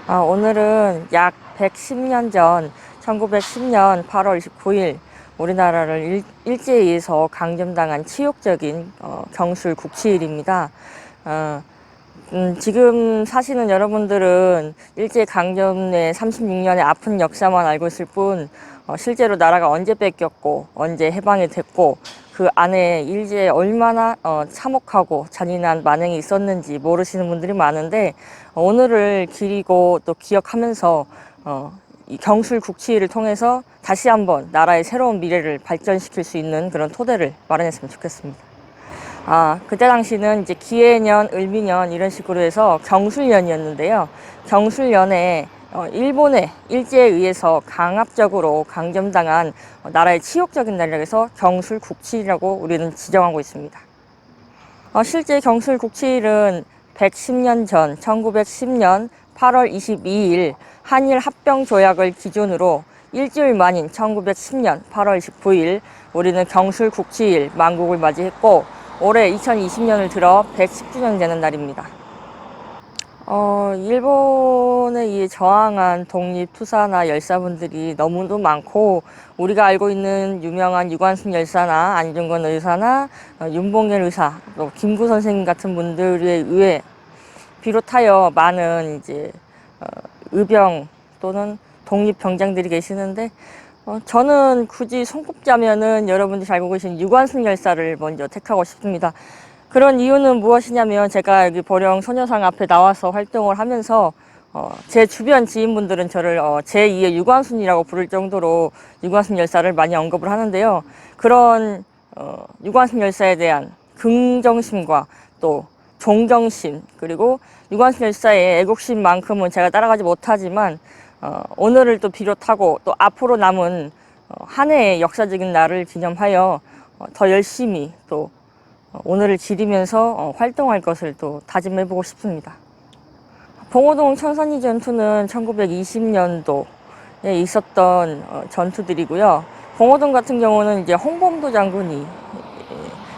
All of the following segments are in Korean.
오늘은 약 110년 전 1910년 8월 29일 우리나라를 일제에 의해서 강점당한 치욕적인 경술 국치일입니다. 지금 사시는 여러분들은 일제 강점의 36년의 아픈 역사만 알고 있을 뿐 실제로 나라가 언제 뺏겼고 언제 해방이 됐고 그 안에 일제에 얼마나 참혹하고 잔인한 만행이 있었는지 모르시는 분들이 많은데 오늘을 기리고 또 기억하면서 이 경술 국치를 통해서 다시 한번 나라의 새로운 미래를 발전시킬 수 있는 그런 토대를 마련했으면 좋겠습니다. 그때 당시는 이제 기해년, 을미년 이런 식으로 해서 경술년이었는데요. 경술년에 일본의 일제에 의해서 강압적으로 강점당한 나라의 치욕적인 날이라고 해서 경술국치라고 우리는 지정하고 있습니다. 실제 경술국치일은 110년 전 1910년 8월 22일 한일 합병조약을 기준으로 일주일 만인 1910년 8월 19일 우리는 경술국치일 만국을 맞이했고 올해 2020년을 들어 110주년 되는 날입니다. 일본에 의해 저항한 독립투사나 열사분들이 너무도 많고 우리가 알고 있는 유명한 유관순 열사나 안중근 의사나 윤봉길 의사, 또 김구 선생님 같은 분들에 의해 비롯하여 많은 이제 의병 또는 독립병장들이 계시는데 저는 굳이 손꼽자면은 여러분들이 잘 알고 계신 유관순 열사를 먼저 택하고 싶습니다. 그런 이유는 무엇이냐면 제가 여기 보령 소녀상 앞에 나와서 활동을 하면서 제 주변 지인분들은 저를 제2의 유관순이라고 부를 정도로 유관순 열사를 많이 언급을 하는데요. 그런 유관순 열사에 대한 긍정심과 또 존경심, 그리고 유관순 열사의 애국심만큼은 제가 따라가지 못하지만 오늘을 또 비롯하고 또 앞으로 남은 한 해의 역사적인 날을 기념하여 더 열심히 또 오늘을 지리면서 활동할 것을 또 다짐해보고 싶습니다. 봉오동 천선리 전투는 1920년도에 있었던 전투들이고요. 봉오동 같은 경우는 이제 홍범도 장군이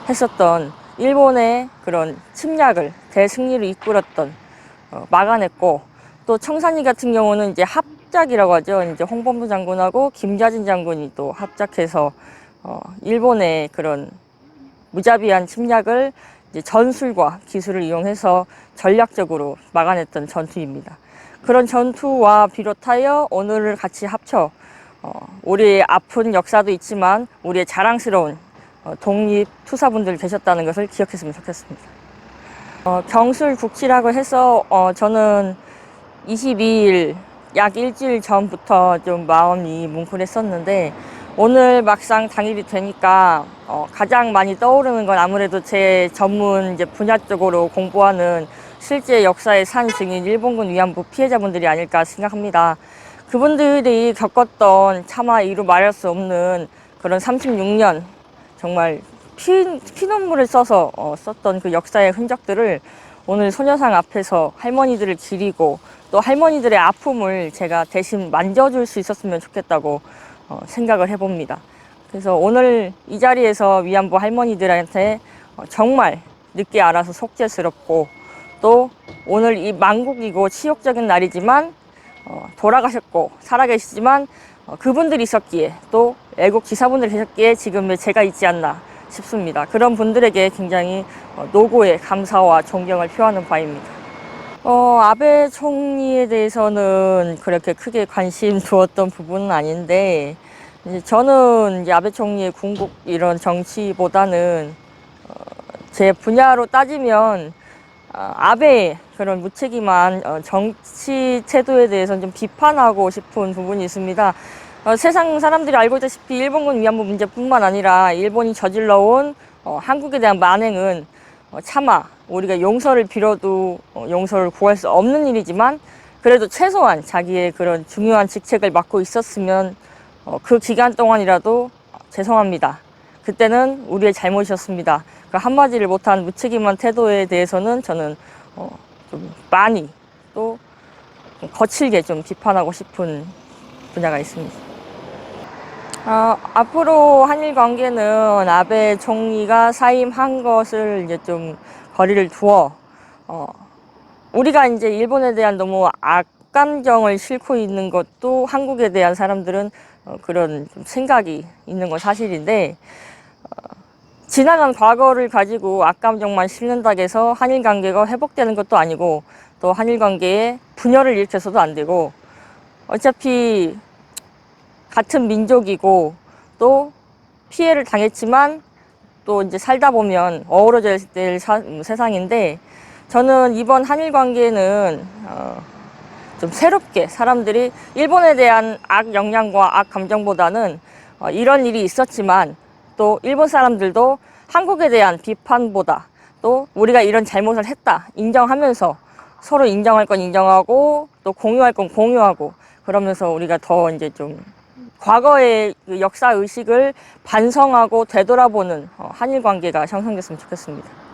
했었던 일본의 그런 침략을 대승리로 이끌었던 막아냈고, 또 청산리 같은 경우는 이제 합작이라고 하죠. 이제 홍범도 장군하고 김자진 장군이 또 합작해서 일본의 그런 무자비한 침략을 이제 전술과 기술을 이용해서 전략적으로 막아냈던 전투입니다. 그런 전투와 비롯하여 오늘을 같이 합쳐 우리의 아픈 역사도 있지만 우리의 자랑스러운 독립 투사분들 계셨다는 것을 기억했으면 좋겠습니다. 경술국치라고 해서 저는 22일 약 일주일 전부터 좀 마음이 뭉클했었는데 오늘 막상 당일이 되니까 가장 많이 떠오르는 건 아무래도 제 전문 이제 분야 쪽으로 공부하는 실제 역사의 산 증인 일본군 위안부 피해자분들이 아닐까 생각합니다. 그분들이 겪었던 차마 이루 말할 수 없는 그런 36년 정말 피눈물을 써서 썼던 그 역사의 흔적들을 오늘 소녀상 앞에서 할머니들을 기리고 또 할머니들의 아픔을 제가 대신 만져줄 수 있었으면 좋겠다고 생각을 해봅니다. 그래서 오늘 이 자리에서 위안부 할머니들한테 정말 늦게 알아서 속죄스럽고 또 오늘 이 만국이고 치욕적인 날이지만 돌아가셨고 살아계시지만 그분들이 있었기에 또 애국 기사분들이 계셨기에 지금 제가 있지 않나 싶습니다. 그런 분들에게 굉장히 노고의 감사와 존경을 표하는 바입니다. 아베 총리에 대해서는 그렇게 크게 관심 두었던 부분은 아닌데, 이제 저는 이제 아베 총리의 궁극 이런 정치보다는 제 분야로 따지면 아베의 그런 무책임한 정치 태도에 대해서는 좀 비판하고 싶은 부분이 있습니다. 세상 사람들이 알고 있다시피 일본군 위안부 문제뿐만 아니라 일본이 저질러온 한국에 대한 만행은 차마 우리가 용서를 빌어도 용서를 구할 수 없는 일이지만 그래도 최소한 자기의 그런 중요한 직책을 맡고 있었으면 그 기간 동안이라도 죄송합니다. 그때는 우리의 잘못이었습니다. 그 한마디를 못한 무책임한 태도에 대해서는 저는 좀 많이 또 거칠게 좀 비판하고 싶은 분야가 있습니다. 앞으로 한일 관계는 아베 총리가 사임한 것을 이제 좀 거리를 두어 우리가 이제 일본에 대한 너무 악감정을 싣고 있는 것도 한국에 대한 사람들은 그런 좀 생각이 있는 건 사실인데, 지나간 과거를 가지고 악감정만 싣는다고 해서 한일 관계가 회복되는 것도 아니고, 또 한일 관계에 분열을 일으켜서도 안 되고, 어차피 같은 민족이고 또 피해를 당했지만 또 이제 살다 보면 어우러져야 될 세상인데, 저는 이번 한일 관계는 좀 새롭게 사람들이 일본에 대한 악 영향과 악 감정보다는 이런 일이 있었지만 또 일본 사람들도 한국에 대한 비판보다 또 우리가 이런 잘못을 했다 인정하면서 서로 인정할 건 인정하고 또 공유할 건 공유하고, 그러면서 우리가 더 이제 좀 과거의 그 역사 의식을 반성하고 되돌아보는 한일 관계가 형성됐으면 좋겠습니다.